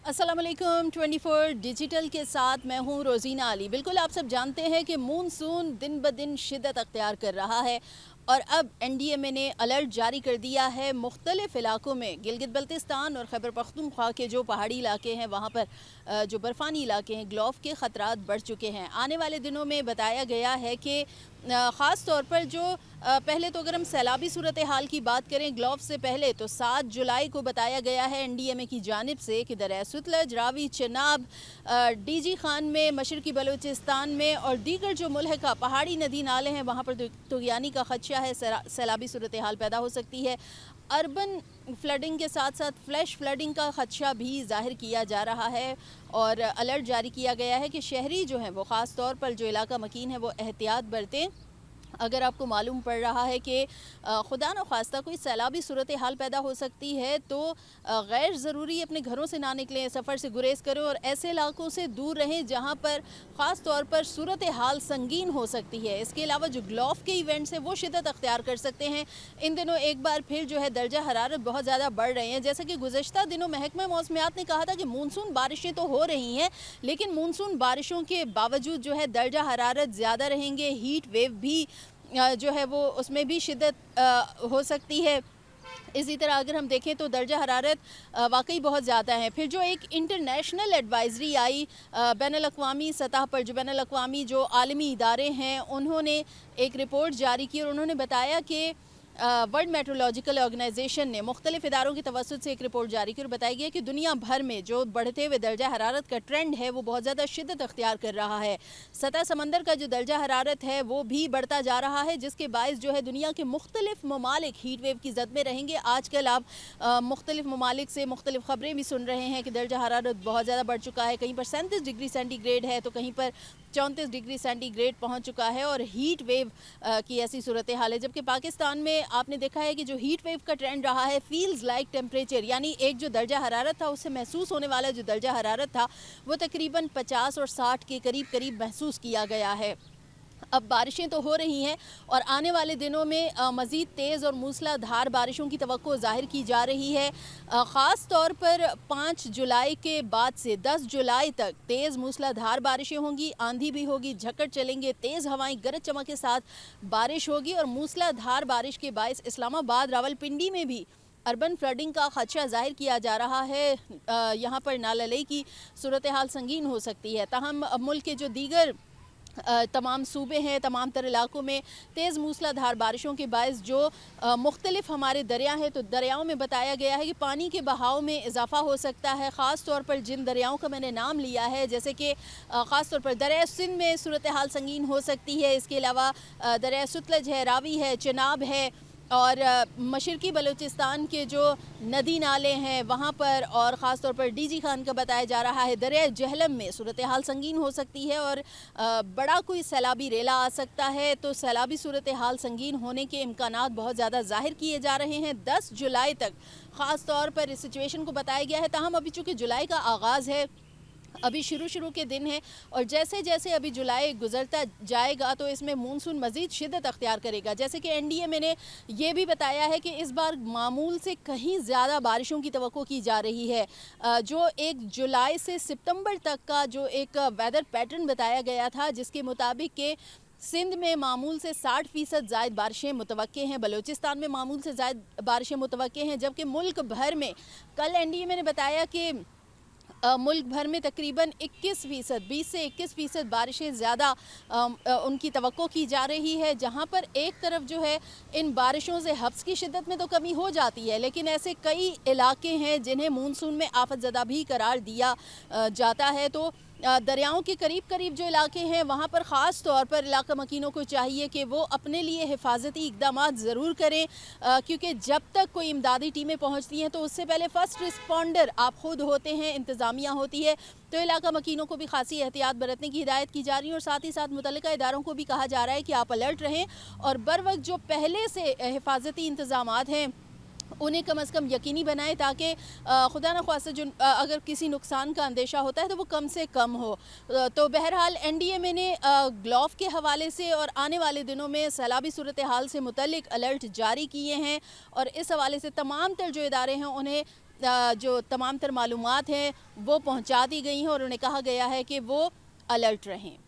अस्सलाम वालेकुम 24 डिजिटल के साथ मैं हूं रोज़ीना अली। बिल्कुल आप सब जानते हैं कि मानसून दिन ब दिन शिद्दत अख्तियार कर रहा है और अब एनडीएमए ने अलर्ट जारी कर दिया है। मुख्तलिफ इलाकों में गिलगित बल्तिस्तान और खैबर पख्तूनख्वा के जो पहाड़ी इलाके हैं वहाँ पर जो बर्फ़ानी इलाके हैं ग्लोफ के ख़तरात बढ़ चुके हैं। आने वाले दिनों में बताया गया है कि ख़ास तौर पर जो पहले तो अगर हम सैलाबी सूरत हाल की बात करें ग्लोफ से पहले तो 7 जुलाई को बताया गया है एनडीएमए की जानिब से कि दरिया सतलज, रावी, चनाब, डीजी खान में, मशरकी बलूचिस्तान में और दीगर जो मुल्हका पहाड़ी नदी नाले हैं वहाँ पर तुग़यानी का ख़दशा है, सैलाबी सूरत हाल पैदा हो सकती है। अर्बन फ्लडिंग के साथ साथ फ्लैश फ्लडिंग का ख़दशा भी ज़ाहिर किया जा रहा है और अलर्ट जारी किया गया है कि शहरी जो हैं वो ख़ास तौर पर जो इलाका मकीन है वो एहतियात बरतें। अगर आपको मालूम पड़ रहा है कि खुदा न ख्वास्ता कोई सैलाबी सूरत हाल पैदा हो सकती है तो गैर ज़रूरी अपने घरों से ना निकलें, सफ़र से गुरेज करें और ऐसे इलाकों से दूर रहें जहां पर ख़ास तौर पर सूरत हाल संगीन हो सकती है। इसके अलावा जो ग्लोफ के इवेंट्स हैं वो शिद्दत अख्तियार कर सकते हैं। इन दिनों एक बार फिर जो है दर्जा हरारत बहुत ज़्यादा बढ़ रहे हैं। जैसा कि गुज़श्ता दिनों महकमा मौसमियात ने कहा था कि मानसून बारिशें तो हो रही हैं लेकिन मानसून बारिशों के बावजूद जो है दर्जा हरारत ज़्यादा रहेंगे, हीट वेव भी जो है वो उसमें भी शिद्दत हो सकती है। इसी तरह अगर हम देखें तो दर्जा हरारत वाकई बहुत ज़्यादा है। फिर जो एक इंटरनेशनल एडवाइज़री आई बैनुल-अक़वामी सतह पर, जो बैनुल-अक़वामी जो आलमी इदारे हैं उन्होंने एक रिपोर्ट जारी की और उन्होंने बताया कि वर्ल्ड मेट्रोलॉजिकल ऑर्गेनाइजेशन ने मुख्तलिफ इदारों की तवस्सुत से एक रिपोर्ट जारी की और बताया गया कि दुनिया भर में जो बढ़ते हुए दर्जा हरारत का ट्रेंड है वो बहुत ज़्यादा शिद्दत अख्तियार कर रहा है। सतह समंदर का जो दर्जा हरारत है वो भी बढ़ता जा रहा है जिसके बायस जो है दुनिया के मुख्तलिफ ममालिक हीट वेव की जद में रहेंगे। आजकल आप मुख्तलिफ ममालिक से मुख्तलिफ ख़बरें भी सुन रहे हैं कि दर्जा हरारत बहुत ज़्यादा बढ़ चुका है। कहीं पर 37 डिग्री सेंटीग्रेड है तो कहीं पर 34 डिग्री सेंटीग्रेड पहुंच चुका है और हीट वेव की ऐसी सूरत हाल है। जबकि पाकिस्तान में आपने देखा है कि जो हीट वेव का ट्रेंड रहा है फील्स लाइक टेम्परेचर, यानी एक जो दर्जा हरारत था उससे महसूस होने वाला जो दर्जा हरारत था वो तकरीबन 50 और 60 के करीब करीब महसूस किया गया है। अब बारिशें तो हो रही हैं और आने वाले दिनों में मज़ीद तेज़ और मूसलाधार बारिशों की तवक्को ज़ाहिर की जा रही है। ख़ास तौर पर 5 जुलाई के बाद से 10 जुलाई तक तेज़ मूसलाधार बारिशें होंगी, आंधी भी होगी, झक्कड़ चलेंगे, तेज़ हवाएं गरज चमक के साथ बारिश होगी और मूसलाधार बारिश के बायस इस्लामाबाद, रावलपिंडी में भी अर्बन फ्लडिंग का ख़दशा ज़ाहिर किया जा रहा है। यहाँ पर नाललई की सूरत हाल संगीन हो सकती है। ताहम मुल्क के जो दीगर तमाम सूबे हैं, तमाम तर इलाकों में तेज़ मूसलाधार बारिशों के बायस जो मुख्तलिफ हमारे दरिया हैं तो दरियाओं में बताया गया है कि पानी के बहाव में इजाफ़ा हो सकता है। ख़ास तौर पर जिन दरियाओं का मैंने नाम लिया है जैसे कि ख़ास तौर पर दरिया सिंध में सूरत हाल संगीन हो सकती है। इसके अलावा दरिया सतलज है, रावी है, चनाब है और मशरकी बलूचिस्तान के जो नदी नाले हैं वहाँ पर और ख़ास तौर पर डीजी खान का बताया जा रहा है दरिया जहलम में सूरत हाल संगीन हो सकती है और बड़ा कोई सैलाबी रेला आ सकता है। तो सैलाबी सूरत हाल संगीन होने के इम्कानात बहुत ज़्यादा ज़ाहिर किए जा रहे हैं। 10 जुलाई तक ख़ास तौर पर इस सिचुएशन को बताया गया है। ताहम अभी चूँकि जुलाई का आगाज़ है, अभी शुरू के दिन है और जैसे जैसे अभी जुलाई गुजरता जाएगा तो इसमें मानसून मज़ीद शिद्दत अख्तियार करेगा। जैसे कि एनडीएमए ने ये भी बताया है कि इस बार मामूल से कहीं ज़्यादा बारिशों की तवक्को की जा रही है। जो 1 जुलाई से सितंबर तक का जो एक वेदर पैटर्न बताया गया था जिसके मुताबिक के सिंध में मामूल से 60% ज़ायद बारिशें मुतवक्के हैं, बलूचिस्तान में मामूल से ज़ायद बारिशें मुतवक्के हैं, जबकि मुल्क भर में कल एनडीएमए ने बताया कि मुल्क भर में तकरीबन 21% 20 से 21% बारिशें ज़्यादा उनकी तवक्को की जा रही है। जहां पर एक तरफ जो है इन बारिशों से हब्स की शिद्दत में तो कमी हो जाती है लेकिन ऐसे कई इलाके हैं जिन्हें मानसून में आफत ज़दा भी करार दिया जाता है। तो दरियाओं के करीब करीब जो इलाके हैं वहाँ पर ख़ास तौर पर इलाका मकीनों को चाहिए कि वो अपने लिए हिफाजती इक़दाम ज़रूर करें क्योंकि जब तक कोई इमदादी टीमें पहुँचती हैं तो उससे पहले फ़र्स्ट रिस्पॉन्डर आप ख़ुद होते हैं, इंतज़ामिया होती है। तो इलाका मकीनों को भी खासी एहतियात बरतने की हिदायत की जा रही है और साथ ही साथ मुतल्लिका इदारों को भी कहा जा रहा है कि आप अलर्ट रहें और बर वक्त जो पहले से हिफाजती इंतज़ामात हैं उन्हें कम से कम यकीनी बनाएं ताकि खुदा न ख्वास्ता जो अगर किसी नुकसान का अंदेशा होता है तो वो कम से कम हो। तो बहरहाल एनडीएमए ने ग्लोफ के हवाले से और आने वाले दिनों में सैलाबी सूरत हाल से मुतल्लिक अलर्ट जारी किए हैं और इस हवाले से तमाम तर जो इदारे हैं उन्हें جو تمام تر معلومات ہیں وہ پہنچا دی گئی ہیں اور انہیں کہا گیا ہے کہ وہ الرٹ رہیں۔